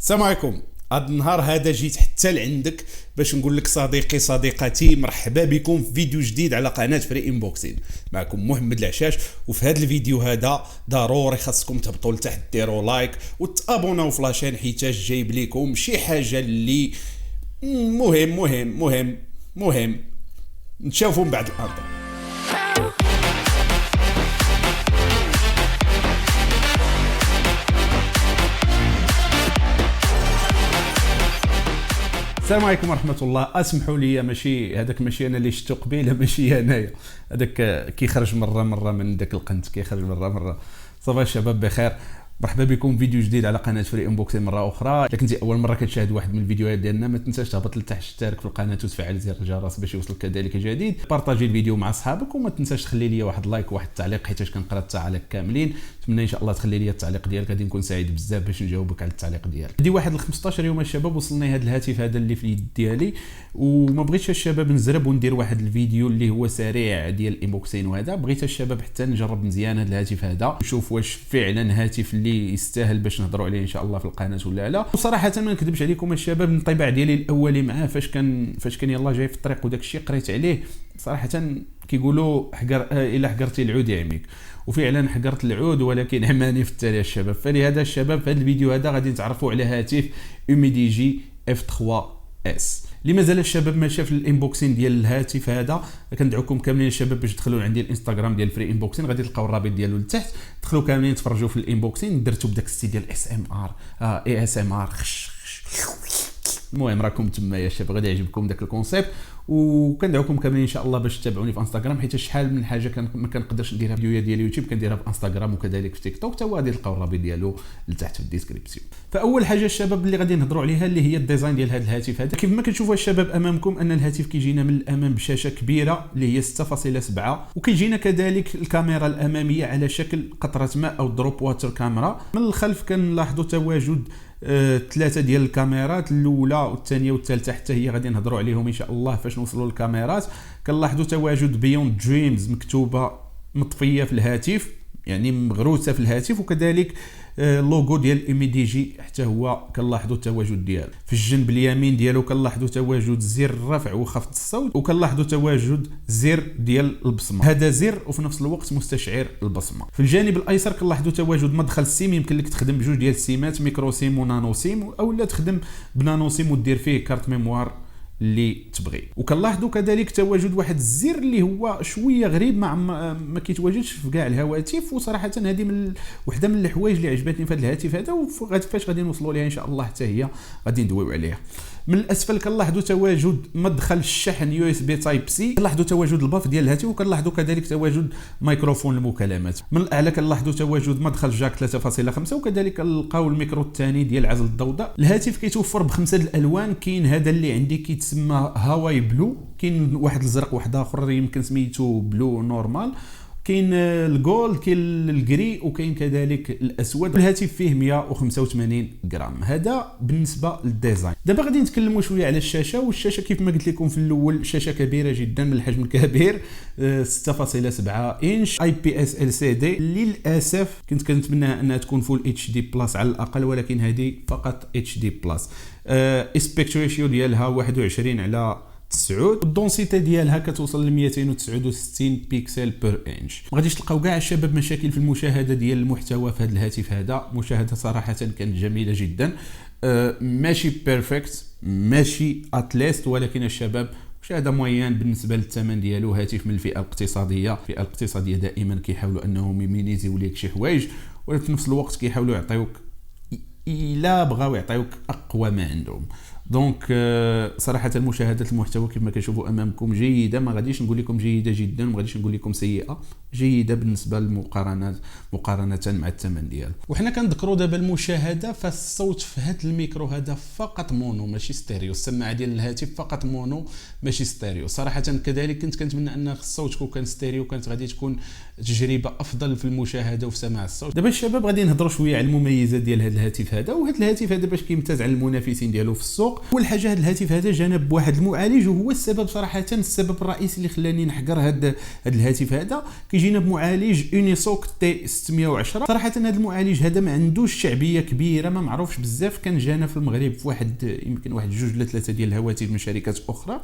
السلام عليكم. هذا النهار هذا جيت حتى لعندك باش نقول لك صديقي صديقتي مرحبا بكم في فيديو جديد على قناه فري انبوكسين. معكم محمد العشاش، وفي هذا الفيديو هذا ضروري خاصكم تهبطوا لتحت ديروا لايك وتابوناو في لاشين حيتاش جايب لكم شي حاجه اللي مهم نشوفوا من بعد الامر. السلام عليكم ورحمه الله. اسمحوا لي، ماشي هذاك ماشي انا اللي شفتو قبيله، ماشي انايا، هذاك كيخرج مره من داك القنت، كيخرج مره. صباح الشباب بخير، مرحبا بكم في فيديو جديد على قناه فري انبوكسين مره اخرى. الا كنتي اول مره كتشاهد واحد من الفيديوهات ديالنا ما تنساش تهبط لتحت، تشترك في القناه وتفعل زر الجرس باش يوصلك كذلك جديد. بارطاجي الفيديو مع اصحابك وما تنساش تخلي لي واحد لايك وواحد التعليق حيت كنقرا التعاليق كاملين. نتمنى ان شاء الله تخلي لي التعليق ديالك، غادي نكون سعيد بزاف باش نجاوبك على التعليق ديالك. هذه واحد ال 15 يوم الشباب وصلني هذا الهاتف هذا اللي في اليد ديالي، وما بغيتش الشباب نزرب وندير واحد الفيديو اللي هو سريع ديال الانبوكسين، وهذا بغيت الشباب حتى نجرب مزيان هذا الهاتف هذا، نشوف واش فعلا هاتف اللي يستاهل باش نهضروا عليه ان شاء الله في القناه ولا لا. وصراحه ما نكذبش عليكم الشباب، الانطباع ديالي الاولي معاه فاش كان يلاه جاي في الطريق وداك الشيء قريت عليه، صراحه كيقولوا الا حقرتي العود يعميك، وفعلا حقرت العود ولكن عماني في التالي الشباب. فلهذا الشباب في هذا الفيديو هذا غادي نتعرفوا على هاتف اوميديجي F3 S. اللي مازال الشباب ما شاف الانبوكسين ديال الهاتف هذا، كندعوكم كاملين الشباب باش تدخلوا عندي الانستغرام ديال فري انبوكسين، غادي تلقاو الرابط ديالو لتحت، دخلوا كاملين تفرجوا في الانبوكسين. درتو بداك الستيل ديال اس ام ار المهم راكم تما يا شباب، غادي يعجبكم داك الكونسيبت. وكندعوكم كاملين ان شاء الله باش تتابعوني في انستغرام، حيت شحال من حاجه ما كنقدرش نديرها فيديوهات ديال يوتيوب كنديرها في انستغرام وكذلك في تيك توك، حتى غادي تلقاو الرابط ديالو لتحت في الديسكريبسيون. فاول حاجه الشباب اللي غادي نهضروا عليها اللي هي الديزاين ديال هذا الهاتف هذا. كيف ما كتشوفوا الشباب امامكم ان الهاتف كيجينا من الامام بشاشه كبيره اللي هي 6.7، وكيجينا كذلك الكاميرا الاماميه على شكل قطره ماء او دروب واتر كاميرا. من الخلف كنلاحظوا تواجد ثلاثه ديال الكاميرات، الاولى والثانيه والثالثه حتى هي غادي نهضروا عليهم ان شاء الله فاش نوصلوا للكاميرات. كنلاحظوا تواجد بيوند دريمز مكتوبه مطفيه في الهاتف، يعني مغروسه في الهاتف، وكذلك اللوغو ديال اوميديجي حتى هو كنلاحظوا التواجد ديالو. في الجنب اليمين ديالو كنلاحظوا تواجد زر الرفع وخفض الصوت، وكنلاحظوا تواجد زر ديال البصمه، هذا زر وفي نفس الوقت مستشعر البصمه. في الجانب الايسر كنلاحظوا تواجد مدخل السيم، يمكن لك تخدم بجوج ديال السيمات، ميكرو سيم ونانو سيم، او لا تخدم بنانو سيم ودير فيه كارت ميموار اللي تبغي. وكنلاحظوا كذلك تواجد واحد الزر اللي هو شويه غريب، ما كيتواجدش في كاع الهواتف، وصراحه هذه من وحده من الحوايج اللي عجبتني في هذا الهاتف هذا، وفاش غادي نوصلوا ليها ان شاء الله حتى هي غادي ندويو عليها. من الاسفل كنلاحظوا تواجد مدخل الشحن يو اس بي تايب سي، كنلاحظوا تواجد الباف ديال الهاتف، وكنلاحظوا كذلك تواجد ميكروفون المكالمات. من الاعلى كنلاحظوا تواجد مدخل جاك 3.5، وكذلك نلقاو الميكرو الثاني ديال عزل الضوضاء. الهاتف كيتوفر بخمسه الالوان، كاين هذا اللي عندي كيتسمى هاواي بلو، كاين واحد الازرق واحد اخر يمكن سميتو بلو نورمال، كاين الجولد، كاين الجري، وكاين كذلك الاسود. الهاتف فيه 185 غرام. هذا بالنسبه للديزاين. دابا غادي نتكلموا شويه على الشاشه. والشاشه كيف ما قلت لكم في الاول شاشه كبيره جدا من الحجم الكبير، 6.7 انش اي بي اس ال سي دي. للاسف كنت كنتمنى انها تكون فول اتش دي بلس على الاقل، ولكن هذه فقط اتش دي بلس. اسبيكت ريشيو ديالها 21 على 9، والدونسيتي ديالها كتوصل ل 269 بيكسل بير انش. ما غاديش تلقاو كاع الشباب مشاكل في المشاهده ديال المحتوى في هذا الهاتف هذا، مشاهده صراحه كانت جميله جدا، ماشي بيرفكت ماشي اتليست، ولكن الشباب مشاهده موين بالنسبه للثمن ديالو. هاتف من الفئه الاقتصاديه، الفئه الاقتصاديه دائما كيحاولوا انهم يمينيزيو ليك شي حوايج، وفي نفس الوقت كيحاولوا يعطيوك الا بغاو يعطيوك اقوى ما عندهم. دونك صراحه مشاهده المحتوى كما كتشوفوا امامكم جيده، ما غاديش نقول لكم جيده جدا، ما غاديش نقول لكم سيئه، جيده بالنسبه للمقارنات مقارنه مع الثمن ديالو. وحنا كنذكروا دابا المشاهده، فالصوت في هذا الميكرو هذا فقط مونو ماشي ستيريو، السماعه ديال الهاتف فقط مونو ماشي ستيريو. صراحه كذلك كنت كنتمنى ان الصوت كون كان ستيريو، كانت غادي تكون تجربه افضل في المشاهده وفي سماع الصوت. دابا الشباب غادي نهضروا شويه على المميزات ديال هذا الهاتف هذا. وهذا الهاتف هذا باش كيمتاز على المنافسين ديالو في السوق، السوق. اول حاجه هذا الهاتف هذا جانا بواحد المعالج، وهو السبب صراحه، السبب الرئيسي اللي خلاني نحقر هذا الهاتف هذا. كيجينا بمعالج يونيسوك تي 610. صراحه هذا المعالج هذا ما عندوش شعبيه كبيره، ما معروفش بزاف. كان جانا في المغرب في واحد يمكن واحد جوج ولا ثلاثه ديال الهواتف من شركات اخرى.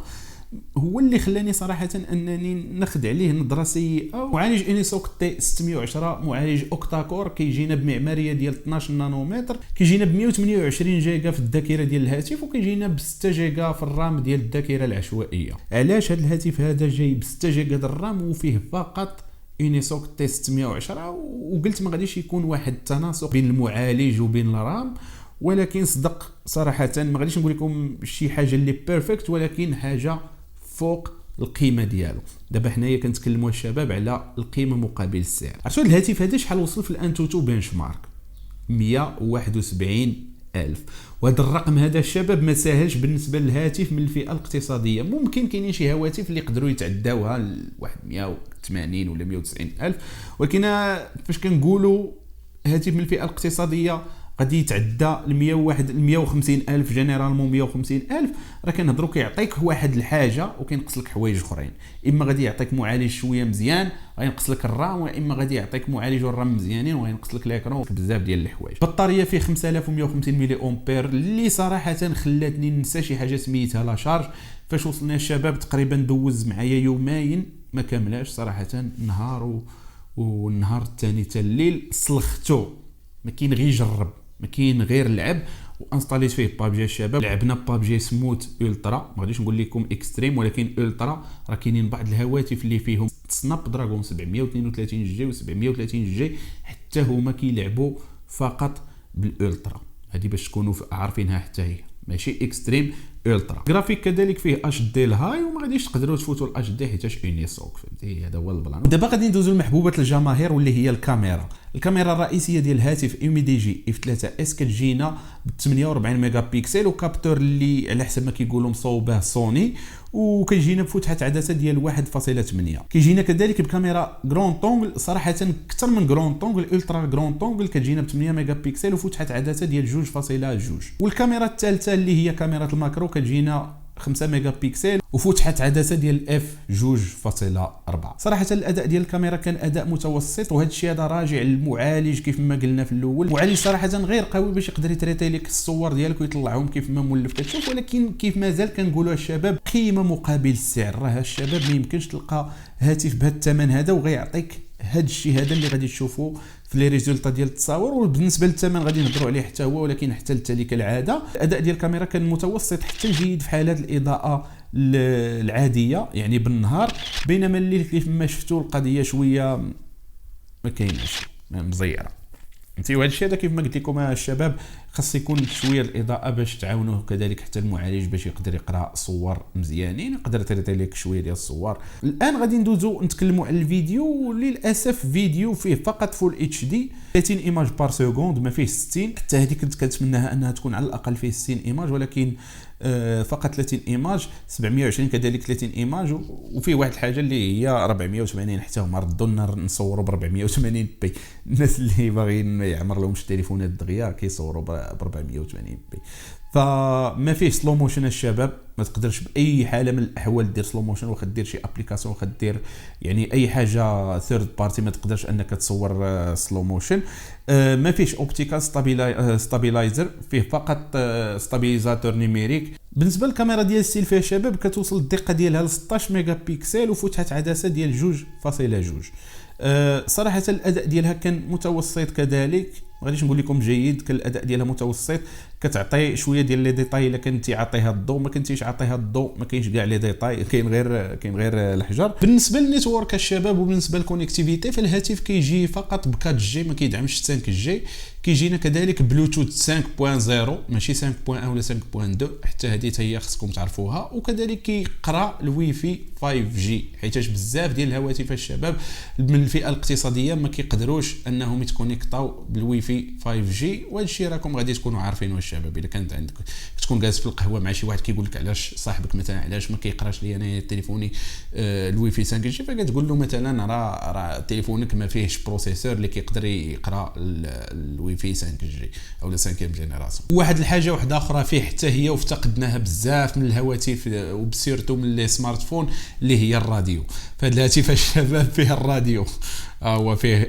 هو اللي خلاني صراحه انني ناخذ عليه نظره سيئه. معالج انيسوك تي 610 معالج اوكتا كور، كيجينا بمعماريه ديال 12 نانومتر، كيجينا ب 128 جيجا في الذاكره ديال الهاتف، وكيجينا ب 6 جيجا في الرام ديال الذاكره العشوائيه. علاش هذا الهاتف هذا جاي ب 6 جيجا ديال الرام وفيه فقط يونيسوك تي 610؟ وقلت ما غاديش يكون واحد التناسق بين المعالج وبين الرام، ولكن صدق صراحه ما غاديش نقول لكم شي حاجه اللي بيرفكت، ولكن حاجه فوق القيمه ديالو. دابا حنايا كنتكلموا الشباب على القيمه مقابل السعر. عرفتوا الهاتف هذا شحال وصل في الانتوتو بنش مارك؟ 171,000. وهذا الرقم هذا الشباب ما ساهلش بالنسبه للهاتف من الفئه الاقتصاديه. ممكن كاينين شي هواتف اللي يقدروا يتعداوها لواحد 180 ولا 190,000، ولكن فاش كنقولوا هاتف من الفئه الاقتصاديه غادي يتعدى ل 150,000 جينيرالمون 150,000. راه كنهضروا كيعطيك واحد الحاجه وكينقص لك حوايج اخرين. اما غادي يعطيك معالج شويه مزيان غينقص لك الرام، واما غادي يعطيك معالج والرام مزيانين وغينقص لك الاكرون، بزاف ديال الحوايج. البطاريه فيه 5150 ملي امبير، اللي صراحه خلاتني ننسى شي حاجه سميتها لا شارج. فاش وصلنا الشباب تقريبا دوز معايا يومين ما كاملاش صراحه، نهار والنهار الثاني حتى الليل سلختو. ما كاين غير جرب، ما كاين غير لعب. وانستاليت فيه بابجي الشباب، لعبنا بابجي سموت الترا، ما غاديش نقول لكم اكستريم ولكن الترا. راه كاينين بعض الهواتف اللي فيهم سناب دراجون 732 جي و 730 جي حتى هما كيلعبوا فقط بالالترا. هذه باش تكونوا عارفينها، حتى هي ماشي اكستريم، الترا. جرافيك كذلك فيه اتش دي الهاي، وما غاديش تقدروا تفوتوا الاتش دي حيتاش يونيسوك، فهمتي؟ هذا هو البلان. دابا غادي ندوزو لمحبوبه الجماهير واللي هي الكاميرا. الكاميرا الرئيسيه ديال الهاتف ايمي دي جي اف 3 اس كتجينا ب 48 ميجا بيكسل، وكابتور اللي على حسب ما كيقولوا مصوبه سوني، وكيجينا بفتحه عدسه ديال 1.8. كيجينا كذلك بكاميرا جرون طونغل، صراحه اكثر من جرون طونغل، الترا جرون طونغل، كتجينا ب 8 ميجا بيكسل وفتحه عدسه ديال 2.2. والكاميرا الثالثه اللي هي كاميرا الماكرو كتجينا 5 ميجا بيكسل وفتحه عدسه ديال اف 2.4. صراحه الاداء ديال الكاميرا كان اداء متوسط، وهذا الشيء هذا راجع للمعالج كيف ما قلنا في الاول. المعالج صراحه غير قوي باش يقدر يتريتي لك الصور ديالك ويطلعهم كيف ما مولف كتشوف، ولكن كيف ما زال كنقولوا الشباب قيمه مقابل السعر. راه الشباب ما يمكنش تلقى هاتف بهذا الثمن هذا وغيعطيك هذا الشيء هذا اللي غادي تشوفوا في لي ريزولطا ديال التصاور. وبالنسبه للثمن غادي نهضروا عليه حتى هو، ولكن حتى للتالي كالعاده الاداء ديال الكاميرا كان متوسط حتى جيد في حالات الاضاءه العاديه يعني بالنهار، بينما الليل كيف ما شفتوا القضيه شويه ما كايناش مزيره، فهمتي؟ وهذا الشيء هذا كيف ما قلت لكم الشباب خاص يكون شويه الاضاءه باش تعاونوه، كذلك حتى المعالج باش يقدر يقرا صور مزيانين، يقدر يتريتي لك شويه ديال الصور. الان غادي ندوزو نتكلموا على الفيديو. للاسف فيديو فيه فقط فول اتش دي 30 ايماج بار سكوند، ما فيه 60. حتى هذه كنت كنتمناها انها تكون على الاقل فيه 60 ايماج، ولكن فقط 30 ايماج. 720 كذلك 30 ايماج، وفيه واحد الحاجه اللي هي 480 حتى هما ردوا لنا نصوروا ب 480 بي. الناس اللي باغيين ما يعمر لهمش التليفونات دغيا كيصوروا ب 480 بي. فما فيه سلو موشن الشباب، ما تقدرش باي حاله من الاحوال دير سلو موشن، واخا دير شي ابليكاسيون، واخا دير يعني اي حاجه ثيرد بارتي ما تقدرش انك تصور سلو موشن. ما فيش اوبتيكال ستابيلايزر، فيه فقط ستابيليزاتور نيميريك. بالنسبه للكاميرا ديال السيلفي يا شباب كتوصل الدقه ديالها ل 16 ميجا بيكسل وفتحه عدسه ديال 2.2. صراحه الاداء ديالها كان متوسط كذلك، ما غاديش نقول لكم جيد، كان الاداء ديالها متوسط. كتعطي شويه ديال لي ديتاي الا كنتي عاطيها الضوء، ما كنتيش عاطيها الضوء ما كاينش كاع لي ديتاي، كاين غير الحجر. بالنسبه للنيتورك الشباب وبالنسبه للكونيكتيفيتي، فالهاتف كيجي فقط ب 4 جي، ما كيدعمش 5 جي. كيجينا كذلك بلوتوث 5.0 ماشي 5.1 ولا 5.2، حتى هذه هي خصكم تعرفوها. وكذلك كيقرا الواي فاي 5 جي، حيتاش بزاف ديال الهواتف الشباب من الفئه الاقتصاديه ما كيقدروش انهم يتكونيكطاو بالواي فاي 5 جي. وهذا الشيء راكم غادي تكونوا عارفينه الشباب. الا كانت عندك تكون جالس في القهوه مع شي واحد كيقول لك علاش صاحبك مثلا علاش ما كيقراش لي انا تليفوني الواي فاي 5 جي، فكتقول له مثلا راه تليفونك ما فيهش بروسيسور اللي كيقدر يقرا الواي الوي في 5 جي اولا 5 جينيراسيون. واحد الحاجه واحده اخرى فيه حتى هي وافتقدناها بزاف من الهواتف وبسيرتو من لي سمارت فون اللي هي الراديو. فهاد الهاتف الشباب فيه الراديو، هو فيه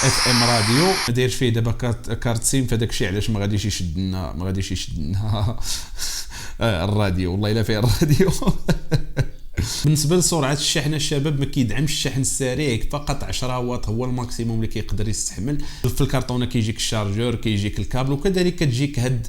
اف ام راديو، ما دايرش فيه دابا كارت سيم، فداك الشيء علاش ما غاديش يشد لنا الراديو. والله الا فيه الراديو. بالنسبه لسرعه الشحن الشباب ما كيدعمش الشحن السريع، فقط 10 واط هو الماكسيموم اللي كيقدر يستحمل. في الكرتونه كيجيك الشارجور، كيجيك الكابل، وكذلك كتجيك هاد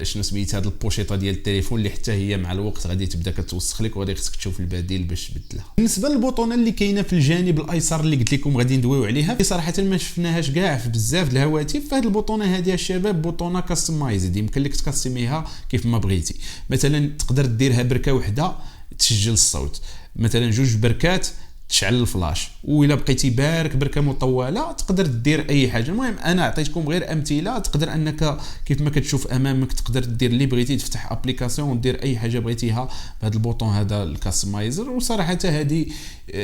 شنو سميت هاد البوشيطه ديال التليفون اللي حتى هي مع الوقت غادي تبدا كتوسخ لك وغادي خصك تشوف البديل باش تبدلها. بالنسبه للبوطونه اللي كاينه في الجانب الايسر اللي قلت لكم غادي ندويو عليها، صراحه ما شفناهاش كاع في بزاف د الهواتف. فهاد البوطونه هذه الشباب بوطونه كاستمايزد، يمكن لك تكاستميها كيف ما بغيتي. مثلا تقدر ديرها بركه وحده تسجل الصوت، مثلا 2 بركات تشعل الفلاش، وإلا بقيتي بركه مطوله تقدر دير اي حاجه. المهم انا عطيتكم غير امثله، تقدر انك كيف ما كتشوف امامك تقدر دير اللي بغيتي، تفتح ابليكاسيون ودير اي حاجه بغيتيها بهذا البوطون هذا الكاستمايزر. وصراحه هذه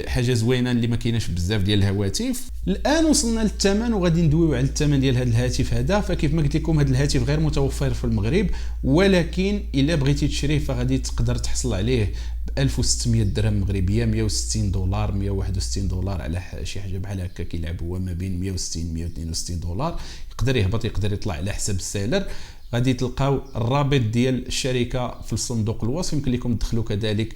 حاجه زوينه اللي ما كايناش بزاف ديال الهواتف. الان وصلنا للثمن وغادي ندويو على الثمن ديال هذا الهاتف هذا. فكيف ما قلت لكم هذا الهاتف غير متوفر في المغرب، ولكن الا بغيتي تشريه فغادي تقدر تحصل عليه ب 1600 درهم مغربيه، 160 دولار 161 دولار على شي حاجه بحال هكا. كيلعب هو ما بين 160 162 دولار، يقدر يهبط يقدر يطلع على حسب السيلر. غادي تلقاو الرابط ديال الشركه في الصندوق الوصف، يمكن لكم تدخلوا كذلك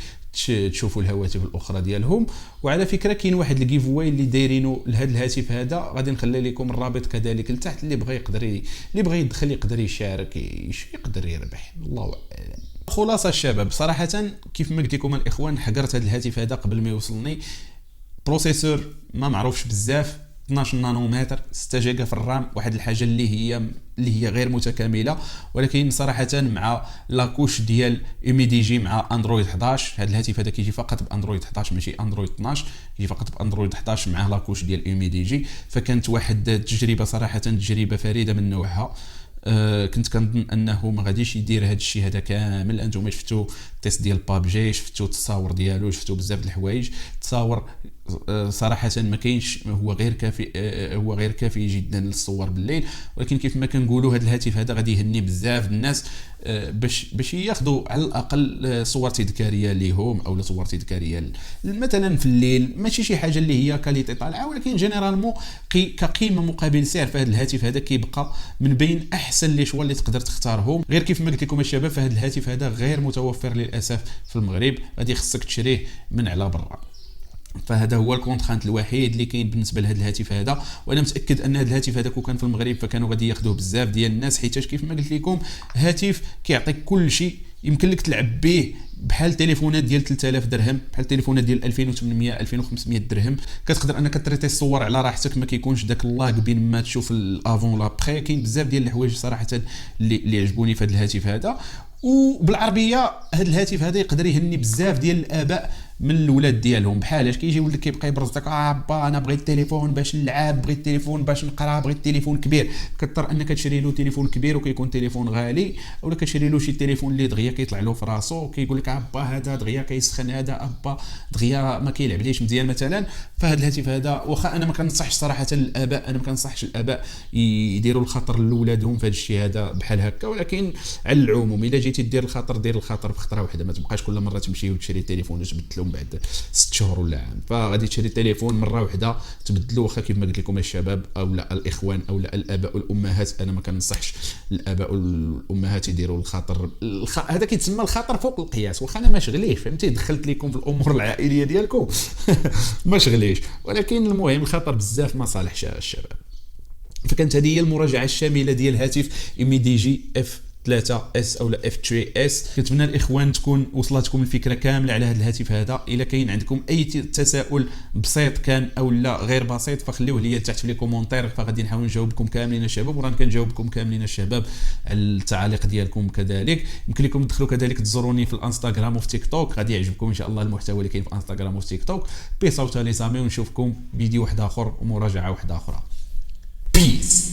تشوفوا الهواتف الاخرى ديالهم. وعلى فكره كاين واحد الجيف واي اللي دايرينه لهذا الهاتف هذا، غادي نخلي لكم الرابط كذلك لتحت، اللي بغى يقدر اللي بغى يدخل يقدر يشارك يقدر يربح، الله اعلم. خلاصه الشباب، صراحه كيف ما قلت لكم الاخوان حقرت هذا الهاتف هذا قبل ما يوصلني. بروسيسور ما معروفش بزاف، 12 نانومتر، 6 جيجا في الرام، واحد الحاجه اللي هي غير متكامله. ولكن صراحه مع لاكوش ديال MediaTek مع اندرويد 11، هذا الهاتف هذا كيجي فقط باندرويد 11 ماشي اندرويد 12، كيجي فقط باندرويد 11 مع لاكوش ديال MediaTek. فكانت واحد التجربه صراحه تجربه فريده من نوعها. كنت كنظن انه ما غاديش يدير هذا الشيء هذا كامل. انتم شفتوا التيست ديال بابجي، شفتوا التصاور ديالو، شفتوا بزاف د الحوايج. تصاور صراحه ما كاينش، هو غير كافي جدا للصور بالليل. ولكن كيف ما كنقولوا هذا الهاتف هذا غادي يهني بزاف الناس باش ياخذوا على الاقل صور تذكاريه ليهم، او صور تذكاريه مثلا في الليل. ماشي شي حاجه اللي هي كاليتي طالعه، ولكن جينيرالمون كقيمه مقابل سعر فهذا الهاتف هذا كيبقى من بين احسن لي شوا اللي تقدر تختارهم. غير كيف ما قلت لكم الشباب، فهذا الهاتف هذا غير متوفر للاسف في المغرب، غادي خصك تشريه من على برا. فهذا هو الكونترانت الوحيد اللي كاين بالنسبه لهذا الهاتف هذا. وانا متاكد ان هذا الهاتف هذا كون كان في المغرب فكانوا غادي ياخذوه بزاف ديال الناس، حيتاش كيف ما قلت لكم هاتف كيعطيك كل شيء. يمكن لك تلعب به بحال تليفونات ديال 3000 درهم، بحال تليفونات ديال 2800 2500 درهم. كتقدر انك تريتي الصور على راحتك، ما كيكونش داك اللاغ بين ما تشوف الافون لابخي. كاين بزاف ديال الحوايج صراحه اللي عجبوني في هذا الهاتف هذا. وبالعربيه هذا الهاتف هذا يقدر يهني بزاف ديال الاباء من الولاد ديالهم. بحالاش كيجي ولد كيبقى يبرز داك با انا بغيت التليفون باش نلعب، بغيت التليفون باش نقرا، بغيت التليفون كبير. كتضطر انك تشري له تليفون كبير وكيكون تليفون غالي، اولا كتشري له شي تليفون اللي دغيا كيطلع له في راسو، كيقول لك با هذا دغيا كيسخن، هذا با دغيا ما كيلعب ليش مزيان مثلا. فهذا الهاتف هذا واخا انا ما كنصحش صراحه الاباء، انا ما كنصحش الاباء يديروا الخطر لاولادهم في هذا الشيء هذا بحال هكا. ولكن على العموم الا جيتي دير الخطر دير الخطر بخطره واحده، ما تبقاش كل مره تمشي وتشري تليفون وتبدلهم بعد 6 شهور ولا عام. فغادي تشري تليفون مره واحده تبدلو، واخا كيف ما قلت لكم الشباب او لا الاخوان او لا الاباء والامهات. انا ما كنصحش الاباء والامهات يديروا الخطر هذا كيتسمى الخطر فوق القياس. واخا انا ما شغليش فهمتي، دخلت لكم في الامور العائليه ديالكم ما شغليش، ولكن المهم الخطر بزاف ما صالحش الشباب. فكانت هذه هي المراجعه الشامله ديال هاتف MediaTek F3s او F3s. كنتمنى الاخوان تكون وصلتكم الفكره كامله على هذا الهاتف هذا. الا كاين عندكم اي تساؤل بسيط كان او لا غير بسيط فخليوه لي تحت في لي كومونتير، فغادي نحاول نجاوبكم كاملين الشباب، ورانا كنجاوبكم كاملين الشباب على التعاليق ديالكم. كذلك يمكن لكم تدخلوا كذلك تزوروني في الانستغرام وفي تيك توك، غادي يعجبكم ان شاء الله المحتوى اللي كاين في انستغرام وفي تيك توك. بصوت لي سامي، ونشوفكم فيديو واحد اخر ومراجعه واحده اخرى. بيس.